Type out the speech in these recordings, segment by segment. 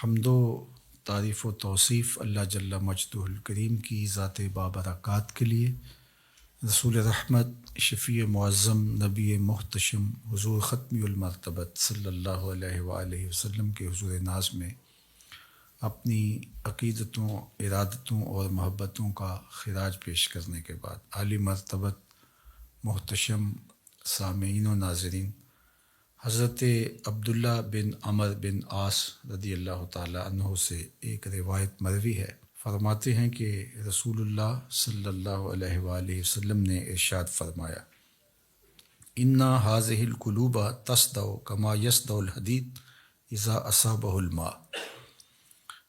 حمد و تعریف و توصیف اللہ جل مجدہ الکریم کی ذات بابرکات کے لیے، رسول رحمت شفیع معظم نبی محتشم حضور ختمی المرتبت صلی اللہ علیہ وآلہ وسلم کے حضور ناز میں اپنی عقیدتوں، ارادتوں اور محبتوں کا خراج پیش کرنے کے بعد عالی مرتبت محتشم سامعین و ناظرین، حضرت عبداللہ بن عمر بن عاص رضی اللہ تعالیٰ عنہ سے ایک روایت مروی ہے۔ فرماتے ہیں کہ رسول اللہ صلی اللہ علیہ وآلہ وسلم نے ارشاد فرمایا، اِنَّ هَذِهِ الْقُلُوبَ تَصْدَعُ كَمَا يَصْدَعُ الْحَدِيدُ اِذَا أَصَابَهُ الْمَاءُ،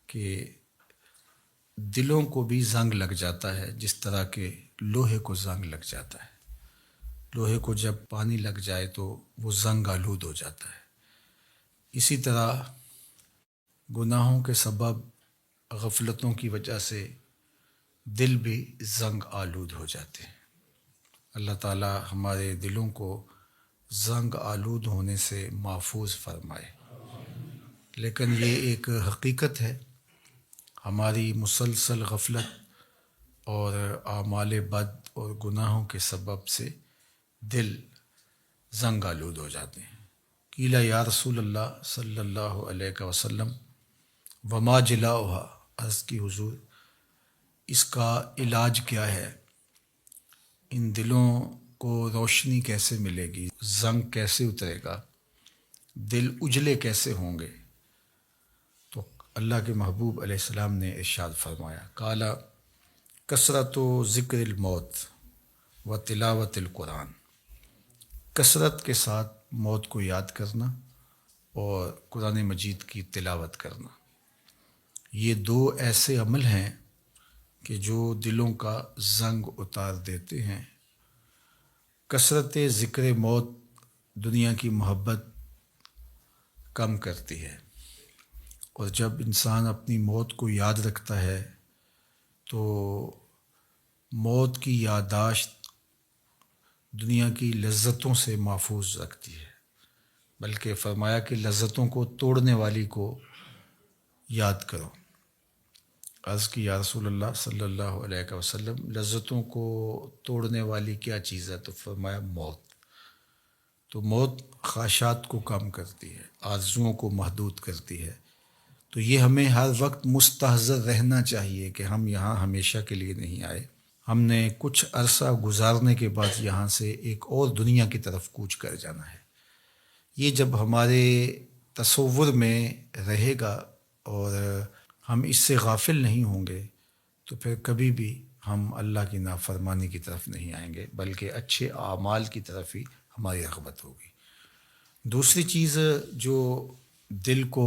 کہ دلوں کو بھی زنگ لگ جاتا ہے جس طرح کہ لوہے کو زنگ لگ جاتا ہے۔ لوہے کو جب پانی لگ جائے تو وہ زنگ آلود ہو جاتا ہے۔ اسی طرح گناہوں کے سبب، غفلتوں کی وجہ سے دل بھی زنگ آلود ہو جاتے ہیں۔ اللہ تعالی ہمارے دلوں کو زنگ آلود ہونے سے محفوظ فرمائے۔ لیکن یہ ایک حقیقت ہے، ہماری مسلسل غفلت اور اعمال بد اور گناہوں کے سبب سے دل زنگ آلود ہو جاتے ہیں۔ قیل یا رسول اللہ صلی اللہ علیہ وسلم وما جلاؤہا، عرض کی حضور اس کا علاج کیا ہے؟ ان دلوں کو روشنی کیسے ملے گی؟ زنگ کیسے اترے گا؟ دل اجلے کیسے ہوں گے؟ تو اللہ کے محبوب علیہ السلام نے ارشاد فرمایا، قال کثرت و ذکر الموت و تلاوت القرآن، کثرت کے ساتھ موت کو یاد کرنا اور قرآن مجید کی تلاوت کرنا، یہ دو ایسے عمل ہیں کہ جو دلوں کا زنگ اتار دیتے ہیں۔ کثرت ذکر موت دنیا کی محبت کم کرتی ہے، اور جب انسان اپنی موت کو یاد رکھتا ہے تو موت کی یادداشت دنیا کی لذتوں سے محفوظ رکھتی ہے، بلکہ فرمایا کہ لذتوں کو توڑنے والی کو یاد کرو۔ عرض کی یا رسول اللہ صلی اللہ علیہ وسلم لذتوں کو توڑنے والی کیا چیز ہے؟ تو فرمایا موت۔ تو موت خواہشات کو کم کرتی ہے، آرزوؤں کو محدود کرتی ہے۔ تو یہ ہمیں ہر وقت مستحضر رہنا چاہیے کہ ہم یہاں ہمیشہ کے لیے نہیں آئے، ہم نے کچھ عرصہ گزارنے کے بعد یہاں سے ایک اور دنیا کی طرف کوچ کر جانا ہے۔ یہ جب ہمارے تصور میں رہے گا اور ہم اس سے غافل نہیں ہوں گے تو پھر کبھی بھی ہم اللہ کی نافرمانی کی طرف نہیں آئیں گے، بلکہ اچھے اعمال کی طرف ہی ہماری رغبت ہوگی۔ دوسری چیز جو دل کو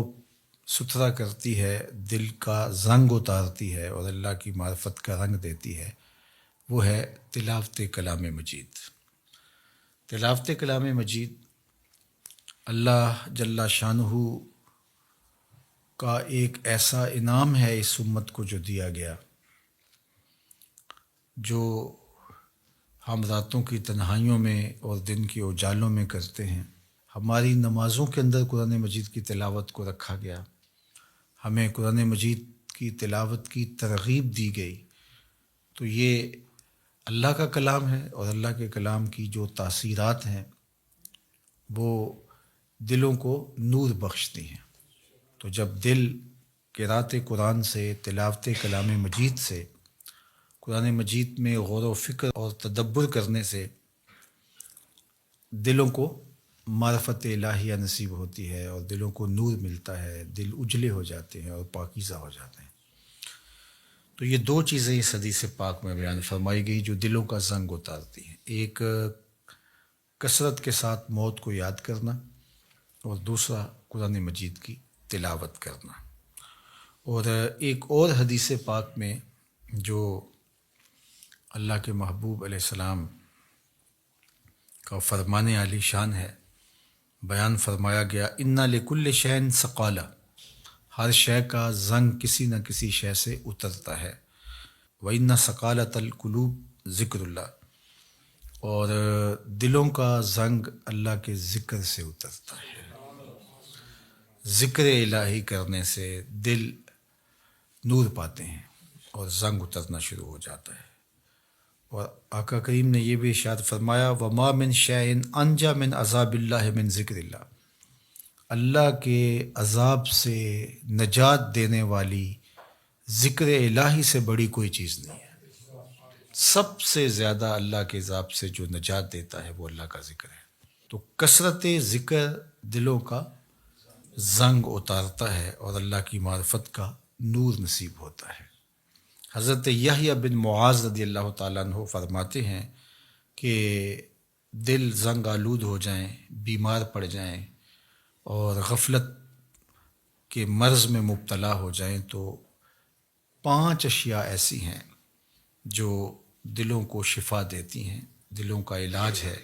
ستھرا کرتی ہے، دل کا زنگ اتارتی ہے اور اللہ کی معرفت کا رنگ دیتی ہے، وہ ہے تلاوت کلام مجید۔ تلاوت کلام مجید اللہ جل شانہ کا ایک ایسا انعام ہے اس امت کو جو دیا گیا، جو ہم راتوں کی تنہائیوں میں اور دن کے اجالوں میں کرتے ہیں۔ ہماری نمازوں کے اندر قرآن مجید کی تلاوت کو رکھا گیا، ہمیں قرآن مجید کی تلاوت کی ترغیب دی گئی۔ تو یہ اللہ کا کلام ہے، اور اللہ کے کلام کی جو تاثیرات ہیں وہ دلوں کو نور بخشتی ہیں۔ تو جب دل قرأت قرآن سے، تلاوت کلام مجید سے، قرآن مجید میں غور و فکر اور تدبر کرنے سے دلوں کو معرفت الہیہ نصیب ہوتی ہے اور دلوں کو نور ملتا ہے، دل اجلے ہو جاتے ہیں اور پاکیزہ ہو جاتے ہیں۔ تو یہ دو چیزیں اس حدیث پاک میں بیان فرمائی گئی جو دلوں کا زنگ اتارتی ہیں، ایک کثرت کے ساتھ موت کو یاد کرنا، اور دوسرا قرآن مجید کی تلاوت کرنا۔ اور ایک اور حدیث پاک میں جو اللہ کے محبوب علیہ السلام کا فرمان عالی شان ہے، بیان فرمایا گیا، اِنَّ لِكُلِّ شَيْءٍ ثَقَالَةٍ، ہر شے کا زنگ کسی نہ کسی شے سے اترتا ہے۔ وَإِنَّ ثَقَالَةَ الْقُلُوبِ ذِكْرُ اللَّهِ، اور دلوں کا زنگ اللہ کے ذکر سے اترتا ہے۔ ذکر الہی کرنے سے دل نور پاتے ہیں اور زنگ اترنا شروع ہو جاتا ہے۔ اور آقا کریم نے یہ بھی ارشاد فرمایا وما من شیء انجا من عذاب اللہ من ذکر اللہ، اللہ کے عذاب سے نجات دینے والی ذکر الہی سے بڑی کوئی چیز نہیں ہے۔ سب سے زیادہ اللہ کے عذاب سے جو نجات دیتا ہے وہ اللہ کا ذکر ہے۔ تو کثرت ذکر دلوں کا زنگ اتارتا ہے اور اللہ کی معرفت کا نور نصیب ہوتا ہے۔ حضرت یحییٰ بن معاذ رضی اللہ تعالیٰ عنہ فرماتے ہیں کہ دل زنگ آلود ہو جائیں، بیمار پڑ جائیں اور غفلت کے مرض میں مبتلا ہو جائیں تو 5 اشیاء ایسی ہیں جو دلوں کو شفا دیتی ہیں، دلوں کا علاج ہے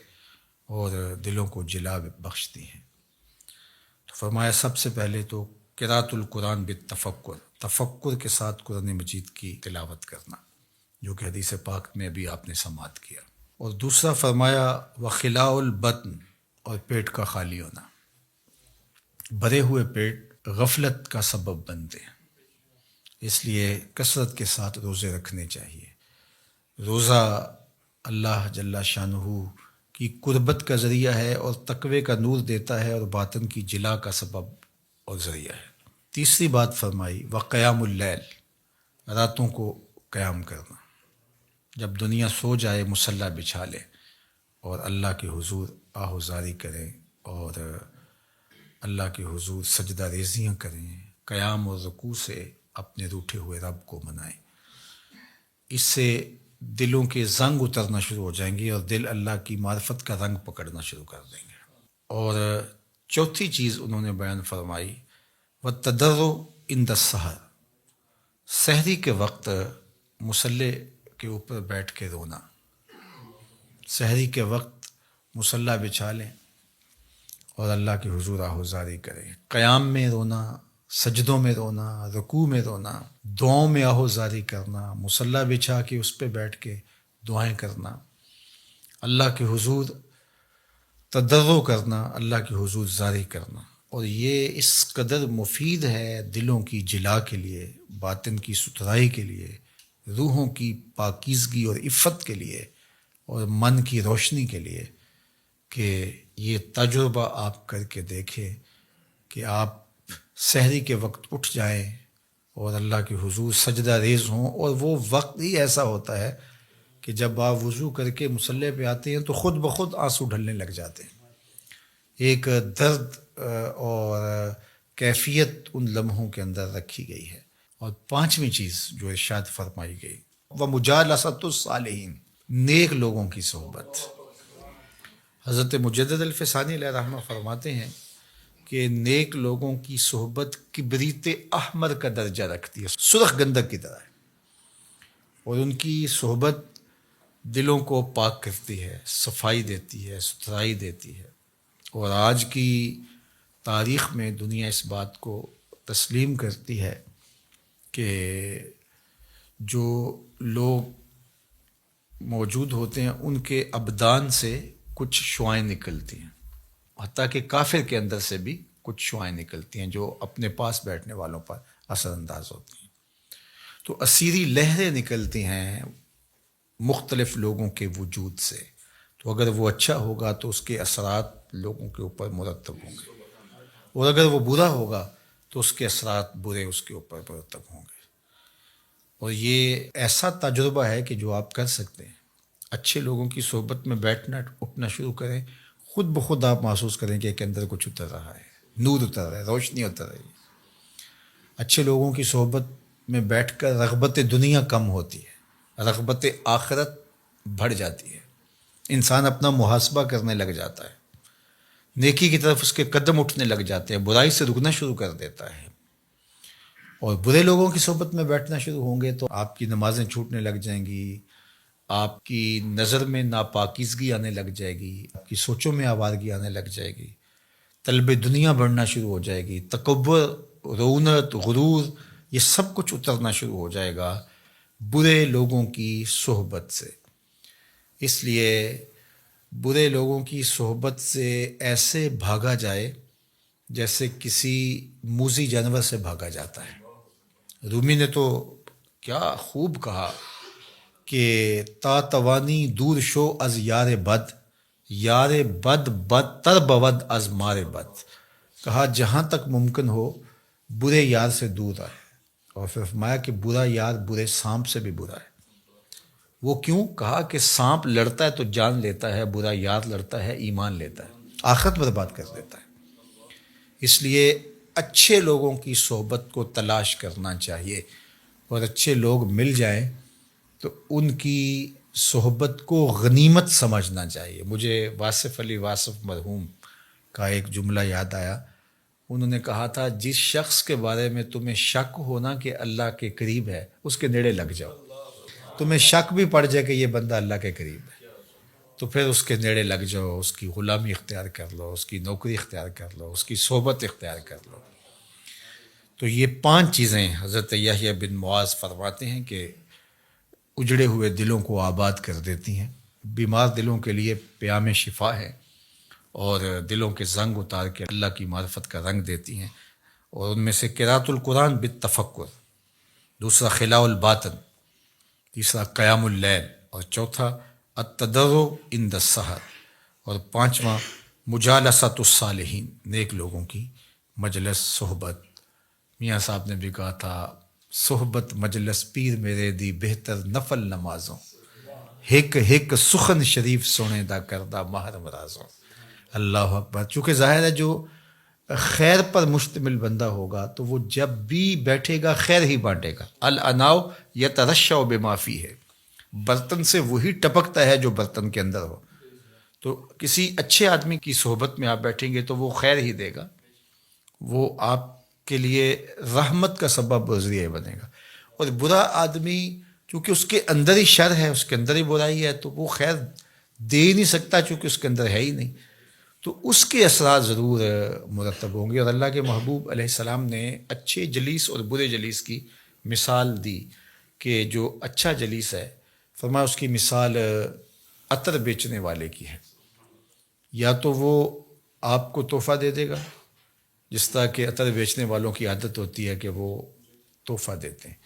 اور دلوں کو جلا بخشتی ہیں۔ تو فرمایا سب سے پہلے تو قراءۃ القرآن بالتفکر، تفکر کے ساتھ قرآن مجید کی تلاوت کرنا، جو کہ حدیث پاک میں ابھی آپ نے سماعت کیا۔ اور دوسرا فرمایا وخلاء البطن، اور پیٹ کا خالی ہونا۔ بھرے ہوئے پیٹ غفلت کا سبب بنتے ہیں، اس لیے کثرت کے ساتھ روزے رکھنے چاہیے۔ روزہ اللہ جل شانہ کی قربت کا ذریعہ ہے اور تقوی کا نور دیتا ہے اور باطن کی جلا کا سبب اور ذریعہ ہے۔ تیسری بات فرمائی وقیام اللیل، راتوں کو قیام کرنا، جب دنیا سو جائے مصلی بچھا لے اور اللہ کے حضور آہوزاری کریں اور اللہ کے حضور سجدہ ریزیاں کریں، قیام اور رکوع سے اپنے روٹھے ہوئے رب کو منائیں۔ اس سے دلوں کے زنگ اترنا شروع ہو جائیں گے اور دل اللہ کی معرفت کا رنگ پکڑنا شروع کر دیں گے۔ اور چوتھی چیز انہوں نے بیان فرمائی وَالتَّضَرُّعُ عِنْدَ السَّحَرِ، سحری کے وقت مصلی کے اوپر بیٹھ کے رونا۔ سحری کے وقت مصلی بچھا لیں اور اللہ کے حضور آہوزاری کریں، قیام میں رونا، سجدوں میں رونا، رکوع میں رونا، دعاؤں میں آہوزاری کرنا، مصلی بچھا کے اس پہ بیٹھ کے دعائیں کرنا، اللہ کے حضور تضرع کرنا، اللہ کے حضور زاری کرنا۔ اور یہ اس قدر مفید ہے دلوں کی جلا کے لیے، باطن کی ستھرائی کے لیے، روحوں کی پاکیزگی اور عفت کے لیے اور من کی روشنی کے لیے کہ یہ تجربہ آپ کر کے دیکھیں کہ آپ سحری کے وقت اٹھ جائیں اور اللہ کے حضور سجدہ ریز ہوں، اور وہ وقت ہی ایسا ہوتا ہے کہ جب آپ وضو کر کے مصلی پہ آتے ہیں تو خود بخود آنسو ڈھلنے لگ جاتے ہیں۔ ایک درد اور کیفیت ان لمحوں کے اندر رکھی گئی ہے۔ اور پانچویں چیز جو ارشاد فرمائی گئی وَمُجَالَسَةُ الصَّالِحِينَ، نیک لوگوں کی صحبت۔ حضرت مجدد الفسانی علیہ رحمہ فرماتے ہیں کہ نیک لوگوں کی صحبت کبریت احمر کا درجہ رکھتی ہے، سرخ گندک کی طرح ہے، اور ان کی صحبت دلوں کو پاک کرتی ہے، صفائی دیتی ہے، ستھرائی دیتی ہے۔ اور آج کی تاریخ میں دنیا اس بات کو تسلیم کرتی ہے کہ جو لوگ موجود ہوتے ہیں ان کے ابدان سے کچھ شعائیں نکلتی ہیں، حتیٰ کہ کافر کے اندر سے بھی کچھ شعائیں نکلتی ہیں جو اپنے پاس بیٹھنے والوں پر اثر انداز ہوتی ہیں۔ تو اسیری لہریں نکلتی ہیں مختلف لوگوں کے وجود سے، تو اگر وہ اچھا ہوگا تو اس کے اثرات لوگوں کے اوپر مرتب ہوں گے، اور اگر وہ برا ہوگا تو اس کے اثرات برے اس کے اوپر مرتب ہوں گے۔ اور یہ ایسا تجربہ ہے کہ جو آپ کر سکتے ہیں۔ اچھے لوگوں کی صحبت میں بیٹھنا اٹھنا شروع کریں، خود بخود آپ محسوس کریں کہ ایک اندر کچھ اتر رہا ہے، نور اتر رہا ہے، روشنی اتر رہی ہے۔ اچھے لوگوں کی صحبت میں بیٹھ کر رغبت دنیا کم ہوتی ہے، رغبت آخرت بڑھ جاتی ہے، انسان اپنا محاسبہ کرنے لگ جاتا ہے، نیکی کی طرف اس کے قدم اٹھنے لگ جاتے ہیں، برائی سے رکنا شروع کر دیتا ہے۔ اور برے لوگوں کی صحبت میں بیٹھنا شروع ہوں گے تو آپ کی نمازیں چھوٹنے لگ جائیں گی، آپ کی نظر میں ناپاکیزگی آنے لگ جائے گی، آپ کی سوچوں میں آوارگی آنے لگ جائے گی، طلب دنیا بڑھنا شروع ہو جائے گی، تکبر، رونت، غرور، یہ سب کچھ اترنا شروع ہو جائے گا برے لوگوں کی صحبت سے۔ اس لیے برے لوگوں کی صحبت سے ایسے بھاگا جائے جیسے کسی موذی جانور سے بھاگا جاتا ہے۔ رومی نے تو کیا خوب کہا کہ تا توانی دور شو از یار بد، یار بد بدتر بود از مار بد۔ کہا جہاں تک ممکن ہو برے یار سے دور رہے، اور پھر فرمایا کہ برا یار برے سانپ سے بھی برا ہے۔ وہ کیوں؟ کہا کہ سانپ لڑتا ہے تو جان لیتا ہے، برا یار لڑتا ہے ایمان لیتا ہے، آخرت برباد کر دیتا ہے۔ اس لیے اچھے لوگوں کی صحبت کو تلاش کرنا چاہیے، اور اچھے لوگ مل جائیں تو ان کی صحبت کو غنیمت سمجھنا چاہیے۔ مجھے واصف علی واصف مرحوم کا ایک جملہ یاد آیا۔ انہوں نے کہا تھا جس شخص کے بارے میں تمہیں شک ہونا کہ اللہ کے قریب ہے، اس کے نیڑے لگ جاؤ۔ تمہیں شک بھی پڑ جائے کہ یہ بندہ اللہ کے قریب ہے تو پھر اس کے نیڑے لگ جاؤ، اس کی غلامی اختیار کر لو، اس کی نوکری اختیار کر لو، اس کی صحبت اختیار کر لو۔ تو یہ 5 چیزیں حضرت یحییٰ بن معاذ فرماتے ہیں کہ اجڑے ہوئے دلوں کو آباد کر دیتی ہیں، بیمار دلوں کے لیے پیام شفا ہے، اور دلوں کے زنگ اتار کے اللہ کی معرفت کا رنگ دیتی ہیں۔ اور ان میں سے قراءۃ القرآن بالتفکر، دوسرا خلاء الباطن، تیسرا قیام اللیل، اور چوتھا التضرع عند السحر، اور 5واں مجالسۃ الصالحین، نیک لوگوں کی مجلس صحبت۔ میاں صاحب نے بھی کہا تھا صحبت مجلس پیر میرے دی بہتر نفل نمازوں، ہک ہک سخن شریف سونے دا کردہ ماہر مرازوں۔ اللہ اکبر۔ چونکہ ظاہر ہے جو خیر پر مشتمل بندہ ہوگا تو وہ جب بھی بیٹھے گا خیر ہی بانٹے گا۔ الاناؤ یترشع بما فیہ، برتن سے وہی ٹپکتا ہے جو برتن کے اندر ہو۔ تو کسی اچھے آدمی کی صحبت میں آپ بیٹھیں گے تو وہ خیر ہی دے گا، وہ آپ کے لیے رحمت کا سبب اور ذریعہ بنے گا۔ اور برا آدمی چونکہ اس کے اندر ہی شر ہے، اس کے اندر ہی برائی ہے، تو وہ خیر دے ہی نہیں سکتا چونکہ اس کے اندر ہے ہی نہیں، تو اس کے اثرات ضرور مرتب ہوں گے۔ اور اللہ کے محبوب علیہ السلام نے اچھے جلیس اور برے جلیس کی مثال دی کہ جو اچھا جلیس ہے، فرمایا اس کی مثال عطر بیچنے والے کی ہے، یا تو وہ آپ کو تحفہ دے دے گا، جس طرح کہ عطر بیچنے والوں کی عادت ہوتی ہے کہ وہ تحفہ دیتے ہیں،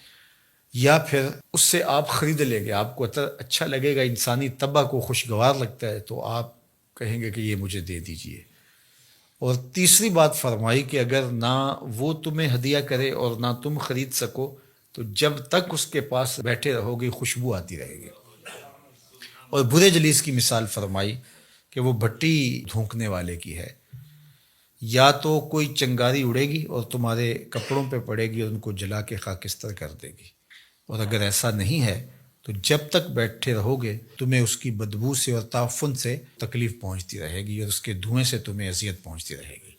یا پھر اس سے آپ خرید لیں گے، آپ کو عطر اچھا لگے گا، انسانی طبع کو خوشگوار لگتا ہے تو آپ کہیں گے کہ یہ مجھے دے دیجئے۔ اور تیسری بات فرمائی کہ اگر نہ وہ تمہیں ہدیہ کرے اور نہ تم خرید سکو تو جب تک اس کے پاس بیٹھے رہو گے خوشبو آتی رہے گی۔ اور برے جلیس کی مثال فرمائی کہ وہ بھٹی دھونکنے والے کی ہے، یا تو کوئی چنگاری اڑے گی اور تمہارے کپڑوں پہ پڑے گی اور ان کو جلا کے خاکستر کر دے گی، اور اگر ایسا نہیں ہے تو جب تک بیٹھے رہو گے تمہیں اس کی بدبو سے اور تعفن سے تکلیف پہنچتی رہے گی، اور اس کے دھوئیں سے تمہیں اذیت پہنچتی رہے گی۔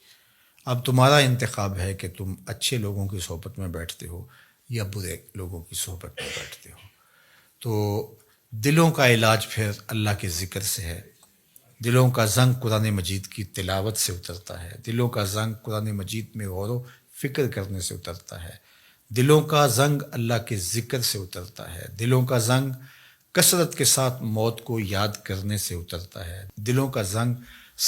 اب تمہارا انتخاب ہے کہ تم اچھے لوگوں کی صحبت میں بیٹھتے ہو یا برے لوگوں کی صحبت میں بیٹھتے ہو۔ تو دلوں کا علاج پھر اللہ کے ذکر سے ہے، دلوں کا زنگ قرآن مجید کی تلاوت سے اترتا ہے، دلوں کا زنگ قرآن مجید میں غور و فکر کرنے سے اترتا ہے، دلوں کا زنگ اللہ کے ذکر سے اترتا ہے، دلوں کا زنگ کثرت کے ساتھ موت کو یاد کرنے سے اترتا ہے، دلوں کا زنگ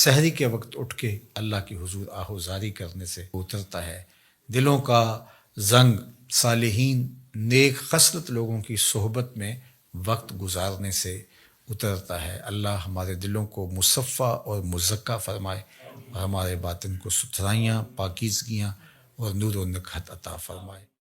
سحری کے وقت اٹھ کے اللہ کی حضور آہوزاری کرنے سے اترتا ہے، دلوں کا زنگ صالحین نیک خصلت لوگوں کی صحبت میں وقت گزارنے سے اترتا ہے۔ اللہ ہمارے دلوں کو مصفہ اور مزکہ فرمائے، اور ہمارے باطن کو ستھرائیاں، پاکیزگیاں اور نور و نکہت عطا فرمائے۔